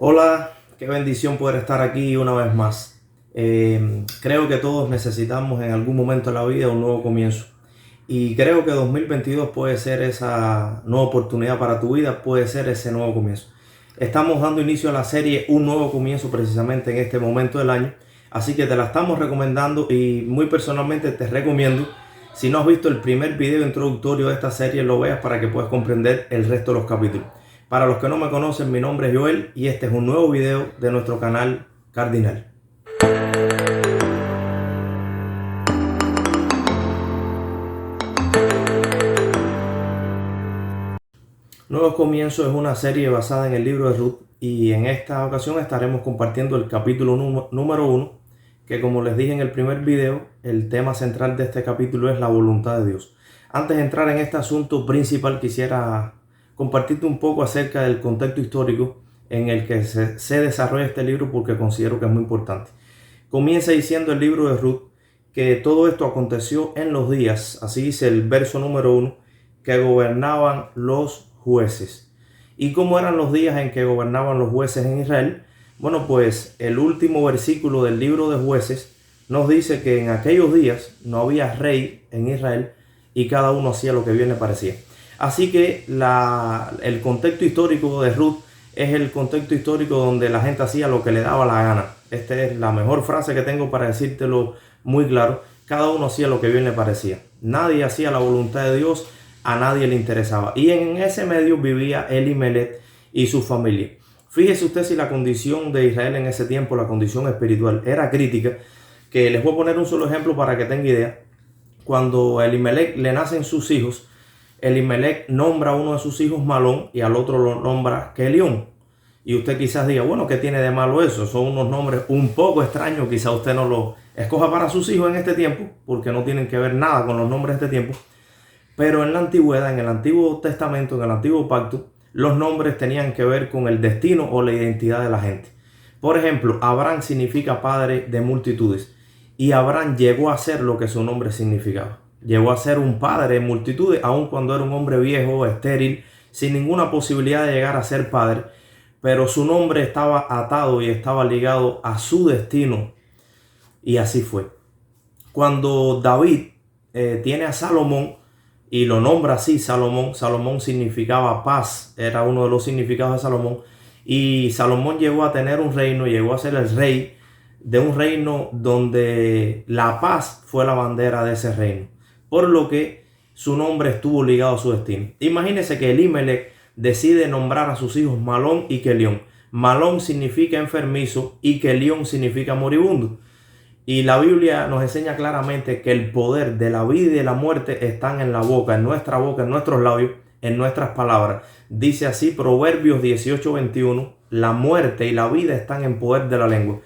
Hola, qué bendición poder estar aquí una vez más. Creo que todos necesitamos en algún momento de la vida un nuevo comienzo. Y creo que 2022 puede ser esa nueva oportunidad para tu vida, puede ser ese nuevo comienzo. Estamos dando inicio a la serie Un Nuevo Comienzo precisamente en este momento del año. Así que te la estamos recomendando y muy personalmente te recomiendo, si no has visto el primer video introductorio de esta serie, lo veas para que puedas comprender el resto de los capítulos. Para los que no me conocen, mi nombre es Joel y este es un nuevo video de nuestro canal Cardinal. Nuevo Comienzo es una serie basada en el libro de Ruth y en esta ocasión estaremos compartiendo el capítulo número 1, que como les dije en el primer video, el tema central de este capítulo es la voluntad de Dios. Antes de entrar en este asunto principal, quisiera compartirte un poco acerca del contexto histórico en el que se desarrolla este libro, porque considero que es muy importante. Comienza diciendo el libro de Ruth que todo esto aconteció en los días, así dice el verso número 1, que gobernaban los jueces. ¿Y cómo eran los días en que gobernaban los jueces en Israel? Bueno, pues el último versículo del libro de Jueces nos dice que en aquellos días no había rey en Israel y cada uno hacía lo que bien le parecía. Así que el contexto histórico de Ruth es el contexto histórico donde la gente hacía lo que le daba la gana. Esta es la mejor frase que tengo para decírtelo muy claro. Cada uno hacía lo que bien le parecía. Nadie hacía la voluntad de Dios, a nadie le interesaba. Y en ese medio vivía Elimelech y su familia. Fíjese usted si la condición de Israel en ese tiempo, la condición espiritual, era crítica, que les voy a poner un solo ejemplo para que tenga idea. Cuando a Elimelech le nacen sus hijos, Elimelech nombra a uno de sus hijos Malón y al otro lo nombra Kelión. Y usted quizás diga, bueno, ¿qué tiene de malo eso? Son unos nombres un poco extraños, quizás usted no lo escoja para sus hijos en este tiempo, porque no tienen que ver nada con los nombres de este tiempo. Pero en la antigüedad, en el Antiguo Testamento, en el Antiguo Pacto, los nombres tenían que ver con el destino o la identidad de la gente. Por ejemplo, Abraham significa padre de multitudes. Y Abraham llegó a ser lo que su nombre significaba. Llegó a ser un padre de multitudes, aun cuando era un hombre viejo, estéril, sin ninguna posibilidad de llegar a ser padre. Pero su nombre estaba atado y estaba ligado a su destino. Y así fue. Cuando David tiene a Salomón y lo nombra así, Salomón, Salomón significaba paz, era uno de los significados de Salomón. Y Salomón llegó a tener un reino, llegó a ser el rey de un reino donde la paz fue la bandera de ese reino, por lo que su nombre estuvo ligado a su destino. Imagínense que Elimelech decide nombrar a sus hijos Malón y Kelión. Malón significa enfermizo y Kelión significa moribundo. Y la Biblia nos enseña claramente que el poder de la vida y de la muerte están en la boca, en nuestra boca, en nuestros labios, en nuestras palabras. Dice así Proverbios 18:21, la muerte y la vida están en poder de la lengua.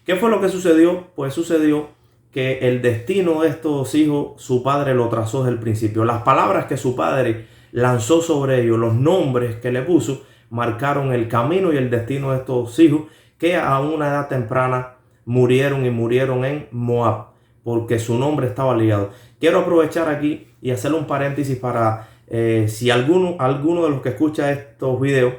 ¿Qué fue lo que sucedió? Pues sucedió que el destino de estos hijos, su padre lo trazó desde el principio. Las palabras que su padre lanzó sobre ellos, los nombres que le puso, marcaron el camino y el destino de estos hijos que a una edad temprana murieron en Moab, porque su nombre estaba ligado. Quiero aprovechar aquí y hacer un paréntesis para si alguno de los que escucha estos videos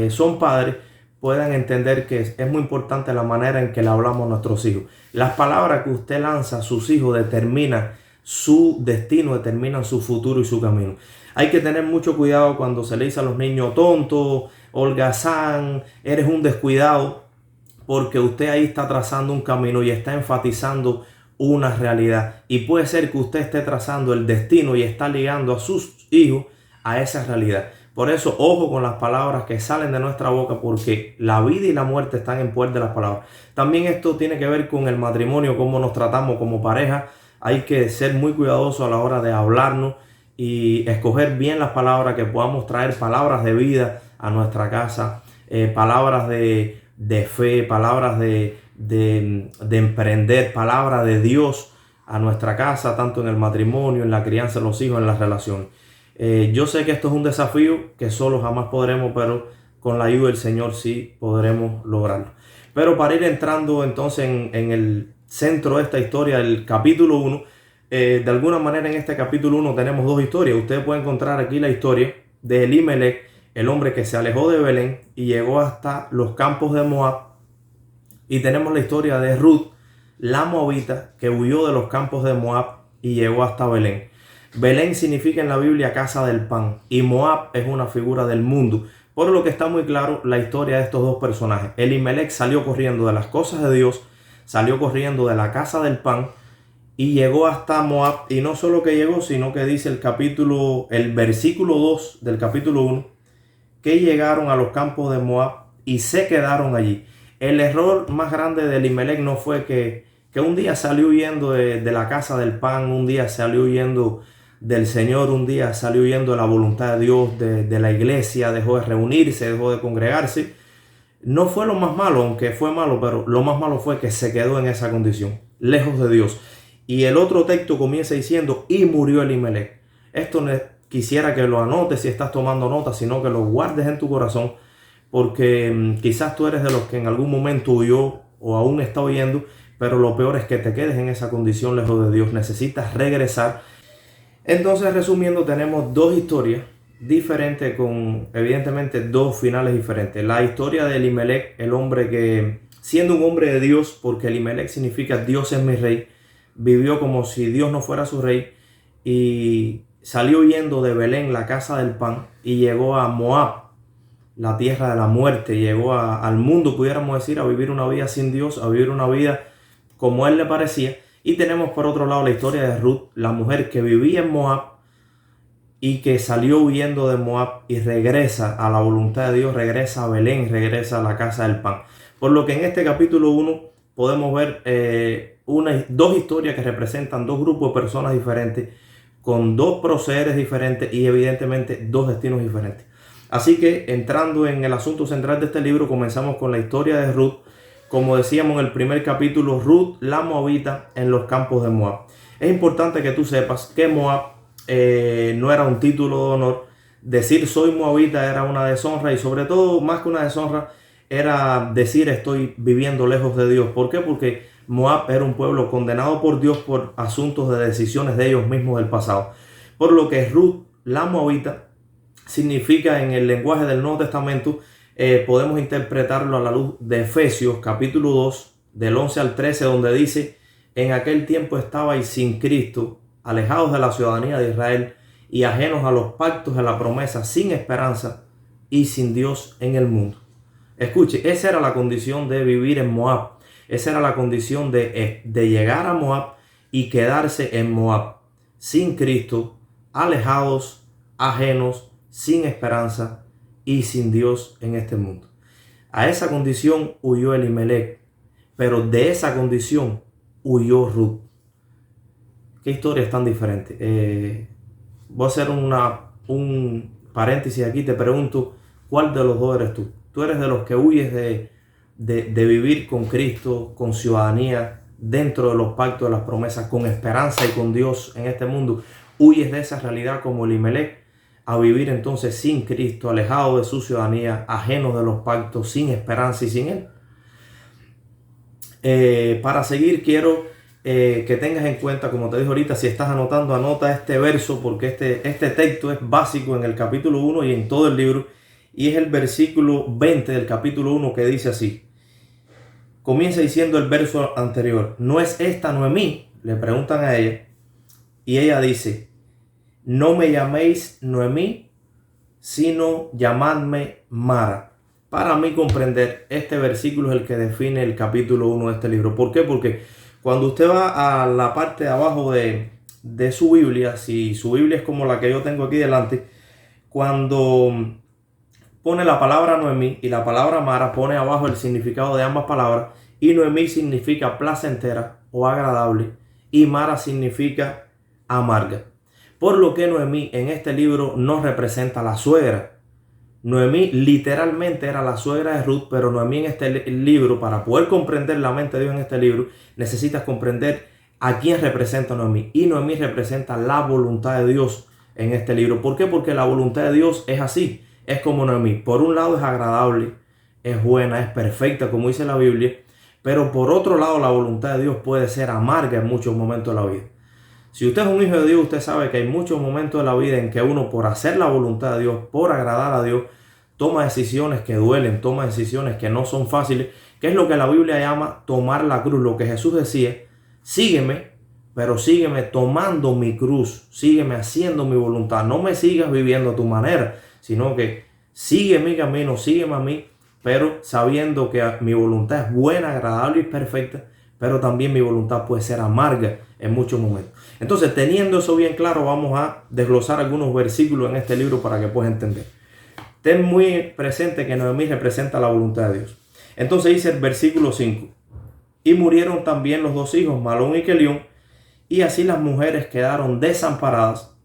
son padres, puedan entender que es muy importante la manera en que le hablamos a nuestros hijos. Las palabras que usted lanza a sus hijos determinan su destino, determinan su futuro y su camino. Hay que tener mucho cuidado cuando se le dice a los niños tonto, holgazán, eres un descuidado, porque usted ahí está trazando un camino y está enfatizando una realidad. Y puede ser que usted esté trazando el destino y está ligando a sus hijos a esa realidad. Por eso, ojo con las palabras que salen de nuestra boca, porque la vida y la muerte están en poder de las palabras. También esto tiene que ver con el matrimonio, cómo nos tratamos como pareja. Hay que ser muy cuidadosos a la hora de hablarnos y escoger bien las palabras, que podamos traer palabras de vida a nuestra casa, palabras de fe, palabras de emprender, palabras de Dios a nuestra casa, tanto en el matrimonio, en la crianza de los hijos, en las relaciones. Yo sé que esto es un desafío que solo jamás podremos, pero con la ayuda del Señor sí podremos lograrlo. Pero para ir entrando entonces en el centro de esta historia, el capítulo 1, de alguna manera en este capítulo 1 tenemos dos historias. Usted puede encontrar aquí la historia de Elimelech el hombre que se alejó de Belén y llegó hasta los campos de Moab. Y tenemos la historia de Ruth, la moabita, que huyó de los campos de Moab y llegó hasta Belén. Belén significa en la Biblia casa del pan y Moab es una figura del mundo. Por lo que está muy claro la historia de estos dos personajes. Elimelech salió corriendo de las cosas de Dios, salió corriendo de la casa del pan y llegó hasta Moab. Y no solo que llegó, sino que dice el versículo 2 del capítulo 1, que llegaron a los campos de Moab y se quedaron allí. El error más grande de Elimelech no fue que un día salió huyendo de la casa del pan, un día salió huyendo del Señor, un día salió huyendo de la voluntad de Dios, de la iglesia, dejó de reunirse, dejó de congregarse. No fue lo más malo, aunque fue malo, pero lo más malo fue que se quedó en esa condición, lejos de Dios. Y el otro texto comienza diciendo, y murió Elimelech. Esto quisiera que lo anotes si estás tomando notas, sino que lo guardes en tu corazón, porque quizás tú eres de los que en algún momento huyó o aún está huyendo, pero lo peor es que te quedes en esa condición lejos de Dios. Necesitas regresar. Entonces, resumiendo, tenemos dos historias diferentes con evidentemente dos finales diferentes. La historia de Elimelech, el hombre que, siendo un hombre de Dios, porque Elimelech significa Dios es mi rey, vivió como si Dios no fuera su rey y salió huyendo de Belén, la casa del pan, y llegó a Moab, la tierra de la muerte. Llegó al mundo, pudiéramos decir, a vivir una vida sin Dios, a vivir una vida como a él le parecía. Y tenemos por otro lado la historia de Ruth, la mujer que vivía en Moab y que salió huyendo de Moab y regresa a la voluntad de Dios, regresa a Belén, regresa a la casa del pan. Por lo que en este capítulo 1 podemos ver dos historias que representan dos grupos de personas diferentes, con dos procederes diferentes y evidentemente dos destinos diferentes. Así que entrando en el asunto central de este libro, comenzamos con la historia de Ruth. Como decíamos en el primer capítulo, Ruth la moabita en los campos de Moab. Es importante que tú sepas que Moab no era un título de honor. Decir soy moabita era una deshonra, y sobre todo, más que una deshonra, era decir estoy viviendo lejos de Dios. ¿Por qué? Porque Moab era un pueblo condenado por Dios por asuntos de decisiones de ellos mismos del pasado. Por lo que Ruth la moabita significa, en el lenguaje del Nuevo Testamento, podemos interpretarlo a la luz de Efesios capítulo 2 del 11 al 13, donde dice: en aquel tiempo estabais sin Cristo, alejados de la ciudadanía de Israel y ajenos a los pactos de la promesa, sin esperanza y sin Dios en el mundo. Escuche, esa era la condición de vivir en Moab. Esa era la condición de llegar a Moab y quedarse en Moab, sin Cristo, alejados, ajenos, sin esperanza y sin Dios en este mundo. A esa condición huyó Elimelech, pero de esa condición huyó Ruth. ¿Qué historias tan diferentes? Voy a hacer un paréntesis aquí. Te pregunto, ¿cuál de los dos eres tú? ¿Tú eres de los que huyes de vivir con Cristo, con ciudadanía, dentro de los pactos de las promesas, con esperanza y con Dios en este mundo? ¿Huyes de esa realidad como Elimelech, a vivir entonces sin Cristo, alejado de su ciudadanía, ajenos de los pactos, sin esperanza y sin Él? Para seguir, quiero que tengas en cuenta, como te dije ahorita, si estás anotando, anota este verso, porque este texto es básico en el capítulo 1 y en todo el libro, y es el versículo 20 del capítulo 1, que dice así. Comienza diciendo el verso anterior: ¿no es esta Noemí?, le preguntan a ella, y ella dice: no me llaméis Noemí, sino llamadme Mara. Para mí comprender, este versículo es el que define el capítulo 1 de este libro. ¿Por qué? Porque cuando usted va a la parte de abajo de su Biblia, si su Biblia es como la que yo tengo aquí delante, cuando pone la palabra Noemí y la palabra Mara, pone abajo el significado de ambas palabras, y Noemí significa placentera o agradable y Mara significa amarga. Por lo que Noemí en este libro no representa a la suegra. Noemí literalmente era la suegra de Ruth, pero Noemí en este libro, para poder comprender la mente de Dios en este libro, necesitas comprender a quién representa Noemí. Y Noemí representa la voluntad de Dios en este libro. ¿Por qué? Porque la voluntad de Dios es así, es como Noemí. Por un lado es agradable, es buena, es perfecta, como dice la Biblia, pero por otro lado la voluntad de Dios puede ser amarga en muchos momentos de la vida. Si usted es un hijo de Dios, usted sabe que hay muchos momentos de la vida en que uno, por hacer la voluntad de Dios, por agradar a Dios, toma decisiones que duelen, toma decisiones que no son fáciles, que es lo que la Biblia llama tomar la cruz. Lo que Jesús decía: sígueme, pero sígueme tomando mi cruz, sígueme haciendo mi voluntad. No me sigas viviendo a tu manera, sino que sigue mi camino, sígueme a mí, pero sabiendo que mi voluntad es buena, agradable y perfecta, pero también mi voluntad puede ser amarga en muchos momentos. Entonces, teniendo eso bien claro, vamos a desglosar algunos versículos en este libro para que puedas entender. Ten muy presente que Noemí representa la voluntad de Dios. Entonces dice el versículo 5: y murieron también los dos hijos, Malón y Kelión, y así las mujeres quedaron desamparadas,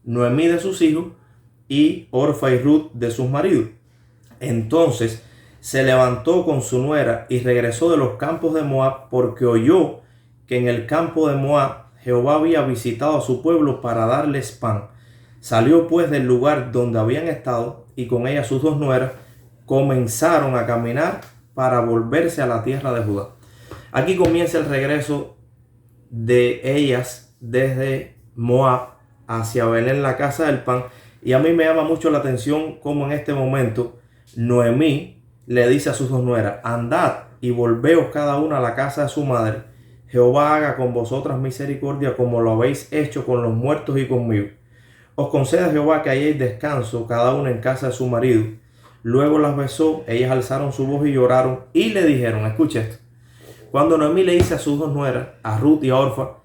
Noemí de sus hijos y Orfa y Ruth de sus maridos. Entonces se levantó con su nuera y regresó de los campos de Moab, porque oyó que en el campo de Moab Jehová había visitado a su pueblo para darles pan. Salió pues del lugar donde habían estado, y con ella sus dos nueras comenzaron a caminar para volverse a la tierra de Judá. Aquí comienza el regreso de ellas desde Moab hacia Belén, la casa del pan. Y a mí me llama mucho la atención cómo en este momento Noemí le dice a sus dos nueras: andad y volveos cada una a la casa de su madre. Jehová haga con vosotras misericordia como lo habéis hecho con los muertos y conmigo. Os conceda Jehová que halléis descanso cada una en casa de su marido. Luego las besó, ellas alzaron su voz y lloraron y le dijeron, escucha esto: cuando Noemí le dice a sus dos nueras, a Ruth y a Orfa,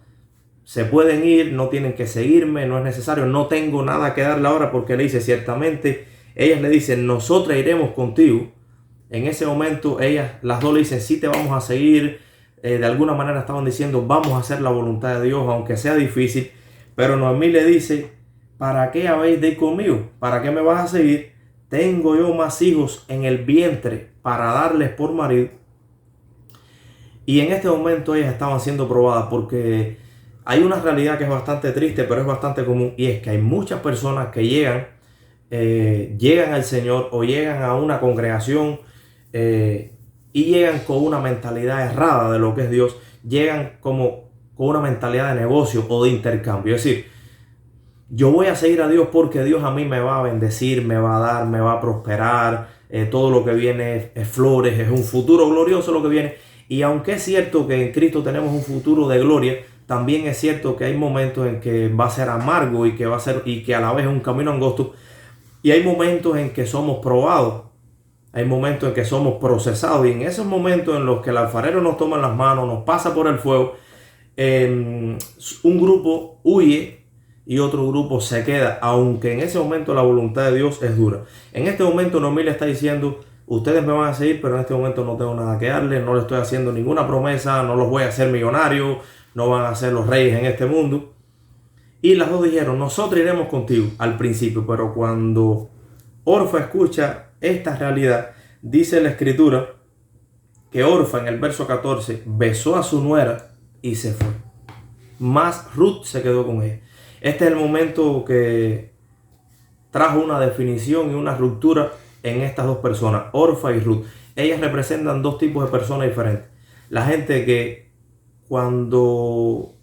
se pueden ir, no tienen que seguirme, no es necesario, no tengo nada que darle ahora, porque le dice, ciertamente, ellas le dicen, nosotras iremos contigo. En ese momento ellas, las dos le dicen, sí te vamos a seguir. De alguna manera estaban diciendo, vamos a hacer la voluntad de Dios, aunque sea difícil. Pero Noemí le dice, ¿para qué habéis de ir conmigo? ¿Para qué me vas a seguir? Tengo yo más hijos en el vientre para darles por marido. Y en este momento ellas estaban siendo probadas, porque hay una realidad que es bastante triste, pero es bastante común, y es que hay muchas personas que llegan al Señor o llegan a una congregación y llegan con una mentalidad errada de lo que es Dios. Llegan como con una mentalidad de negocio o de intercambio. Es decir, yo voy a seguir a Dios porque Dios a mí me va a bendecir, me va a dar, me va a prosperar. Todo lo que viene es flores, es un futuro glorioso lo que viene. Y aunque es cierto que en Cristo tenemos un futuro de gloria, también es cierto que hay momentos en que va a ser amargo y que a la vez es un camino angosto. Y hay momentos en que somos probados. Hay momentos en que somos procesados, y en esos momentos en los que el alfarero nos toma en las manos, nos pasa por el fuego, un grupo huye y otro grupo se queda, aunque en ese momento la voluntad de Dios es dura. En este momento Noemí le está diciendo, ustedes me van a seguir, pero en este momento no tengo nada que darles, no les estoy haciendo ninguna promesa, no los voy a hacer millonarios, no van a ser los reyes en este mundo. Y las dos dijeron, nosotros iremos contigo al principio, pero cuando Orfa escucha esta realidad, dice la escritura que Orfa en el verso 14 besó a su nuera y se fue, más Ruth se quedó con ella. Este es el momento que trajo una definición y una ruptura en estas dos personas, Orfa y Ruth. Ellas representan dos tipos de personas diferentes. La gente que cuando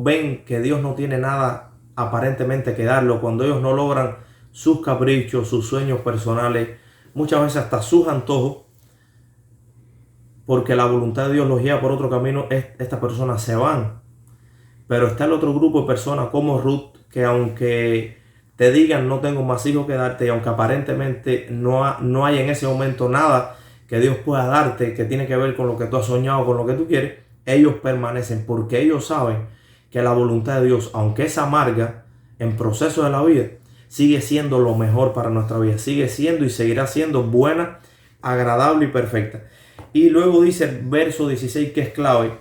ven que Dios no tiene nada aparentemente que darlo, cuando ellos no logran sus caprichos, sus sueños personales, muchas veces hasta sus antojos, porque la voluntad de Dios los lleva por otro camino, estas personas se van. Pero está el otro grupo de personas como Ruth, que aunque te digan no tengo más hijos que darte, y aunque aparentemente no hay en ese momento nada que Dios pueda darte que tiene que ver con lo que tú has soñado, con lo que tú quieres, ellos permanecen, porque ellos saben que la voluntad de Dios, aunque es amarga en proceso de la vida, sigue siendo lo mejor para nuestra vida, sigue siendo y seguirá siendo buena, agradable y perfecta. Y luego dice el verso 16, que es clave,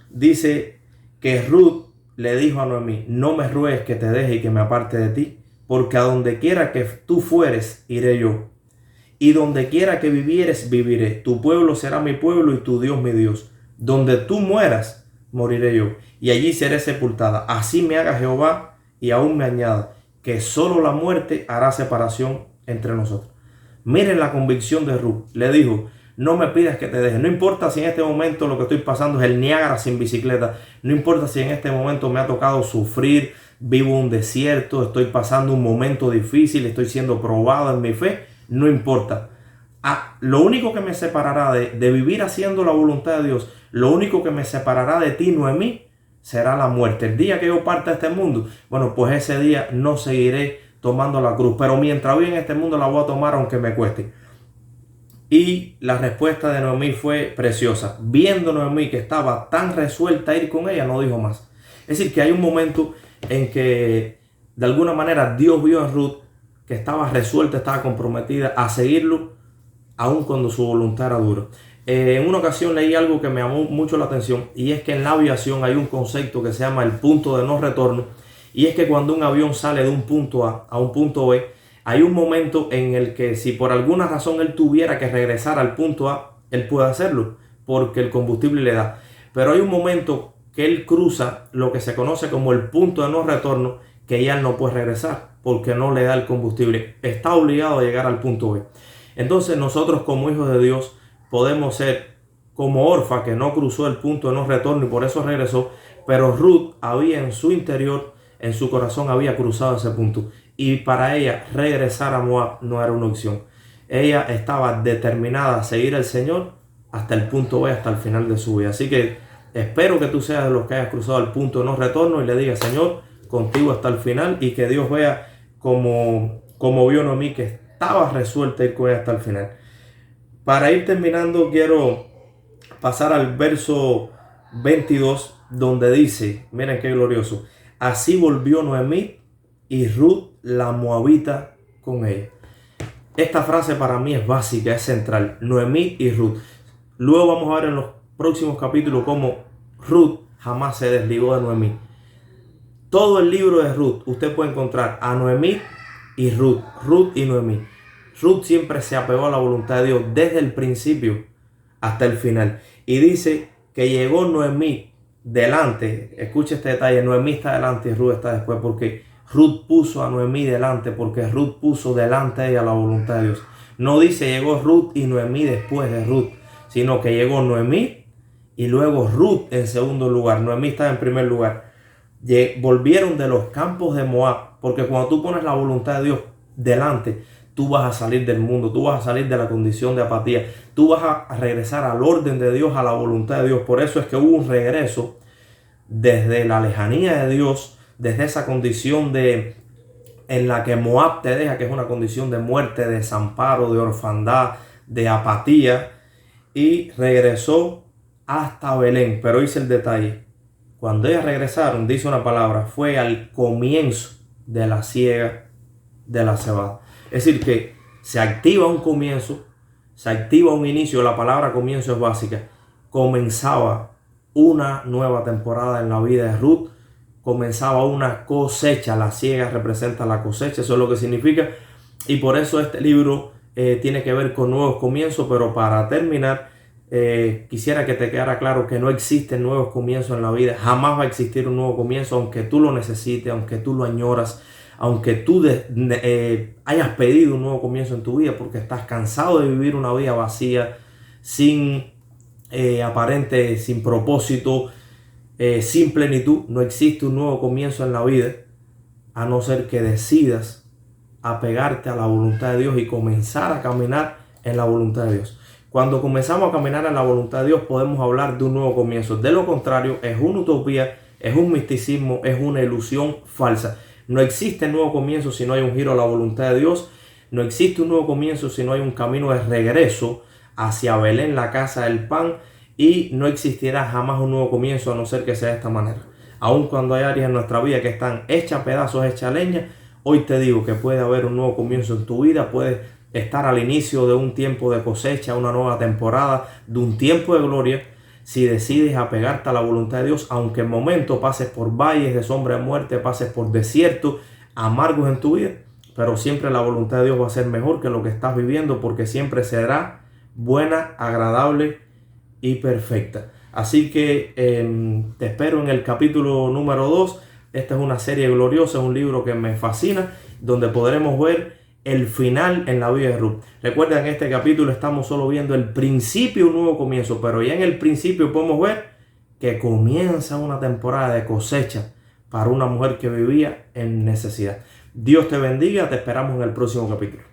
dice que Ruth le dijo a Noemí, no me ruegues que te deje y que me aparte de ti, porque a donde quiera que tú fueres, iré yo, y donde quiera que vivieres, viviré. Tu pueblo será mi pueblo y tu Dios mi Dios. Donde tú mueras, moriré yo, y allí seré sepultada. Así me haga Jehová, y aún me añada, que solo la muerte hará separación entre nosotros. Miren la convicción de Ruth. Le dijo, no me pidas que te deje. No importa si en este momento lo que estoy pasando es el Niágara sin bicicleta. No importa si en este momento me ha tocado sufrir, vivo un desierto, estoy pasando un momento difícil, estoy siendo probado en mi fe. no importa. Lo único que me separará de vivir haciendo la voluntad de Dios, lo único que me separará de ti, Noemí, será la muerte. El día que yo parta de este mundo, bueno, pues ese día no seguiré tomando la cruz, pero mientras viva en este mundo la voy a tomar aunque me cueste. Y la respuesta de Noemí fue preciosa. Viendo Noemí que estaba tan resuelta a ir con ella, no dijo más. Es decir, que hay un momento en que de alguna manera Dios vio en Ruth que estaba resuelta, estaba comprometida a seguirlo, aun cuando su voluntad era dura. En una ocasión leí algo que me llamó mucho la atención, y es que en la aviación hay un concepto que se llama el punto de no retorno, y es que cuando un avión sale de un punto A un punto B, hay un momento en el que si por alguna razón él tuviera que regresar al punto A, él puede hacerlo, porque el combustible le da. Pero hay un momento que él cruza lo que se conoce como el punto de no retorno, que ya él no puede regresar, porque no le da el combustible. Está obligado a llegar al punto B. Entonces nosotros como hijos de Dios podemos ser como Orfa, que no cruzó el punto de no retorno y por eso regresó, pero Ruth había en su interior, en su corazón había cruzado ese punto, y para ella regresar a Moab no era una opción. Ella estaba determinada a seguir al Señor hasta el punto B, hasta el final de su vida. Así que espero que tú seas de los que hayas cruzado el punto de no retorno y le digas: Señor, contigo hasta el final, y que Dios vea como vio Noemí, que estaba resuelta a ir con ella hasta el final. Para ir terminando, quiero pasar al verso 22, donde dice, miren qué glorioso: así volvió Noemí y Ruth la moabita con ella. Esta frase para mí es básica, es central. Noemí y Ruth. Luego vamos a ver en los próximos capítulos cómo Ruth jamás se desligó de Noemí. Todo el libro de Ruth usted puede encontrar a Noemí y Ruth, Ruth y Noemí. Ruth siempre se apegó a la voluntad de Dios desde el principio hasta el final. Y dice que llegó Noemí delante. Escuche este detalle: Noemí está delante y Ruth está después, porque Ruth puso a Noemí delante, porque Ruth puso delante de ella la voluntad de Dios. No dice llegó Ruth y Noemí después de Ruth, sino que llegó Noemí y luego Ruth en segundo lugar. Noemí está en primer lugar. Volvieron de los campos de Moab, porque cuando tú pones la voluntad de Dios delante, tú vas a salir del mundo, tú vas a salir de la condición de apatía, tú vas a regresar al orden de Dios, a la voluntad de Dios. Por eso es que hubo un regreso desde la lejanía de Dios, desde esa condición en la que Moab te deja, que es una condición de muerte, de desamparo, de orfandad, de apatía, y regresó hasta Belén. Pero hice el detalle: cuando ellas regresaron, dice una palabra, fue al comienzo de la siega de la cebada. Es decir, que se activa un comienzo, se activa un inicio. La palabra comienzo es básica. Comenzaba una nueva temporada en la vida de Ruth, comenzaba una cosecha. La siega representa la cosecha, eso es lo que significa. Y por eso este libro tiene que ver con nuevos comienzos. Pero para terminar, quisiera que te quedara claro que no existen nuevos comienzos en la vida. Jamás va a existir un nuevo comienzo, aunque tú lo necesites, aunque tú lo añoras, aunque tú hayas pedido un nuevo comienzo en tu vida, porque estás cansado de vivir una vida vacía, sin aparente, sin propósito, sin plenitud. No existe un nuevo comienzo en la vida, a no ser que decidas apegarte a la voluntad de Dios y comenzar a caminar en la voluntad de Dios. Cuando comenzamos a caminar en la voluntad de Dios, podemos hablar de un nuevo comienzo. De lo contrario, es una utopía, es un misticismo, es una ilusión falsa. No existe nuevo comienzo si no hay un giro a la voluntad de Dios. No existe un nuevo comienzo si no hay un camino de regreso hacia Belén, la casa del pan. Y no existirá jamás un nuevo comienzo a no ser que sea de esta manera. Aun cuando hay áreas en nuestra vida que están hechas pedazos, hechas leña, hoy te digo que puede haber un nuevo comienzo en tu vida. Puedes estar al inicio de un tiempo de cosecha, una nueva temporada, de un tiempo de gloria, si decides apegarte a la voluntad de Dios, aunque en momentos pases por valles de sombra de muerte, pases por desiertos amargos en tu vida, pero siempre la voluntad de Dios va a ser mejor que lo que estás viviendo, porque siempre será buena, agradable y perfecta. Así que te espero en el capítulo número 2. Esta es una serie gloriosa, es un libro que me fascina, donde podremos ver el final en la vida de Ruth. Recuerda, en este capítulo estamos solo viendo el principio, un nuevo comienzo, pero ya en el principio podemos ver que comienza una temporada de cosecha para una mujer que vivía en necesidad. Dios te bendiga, te esperamos en el próximo capítulo.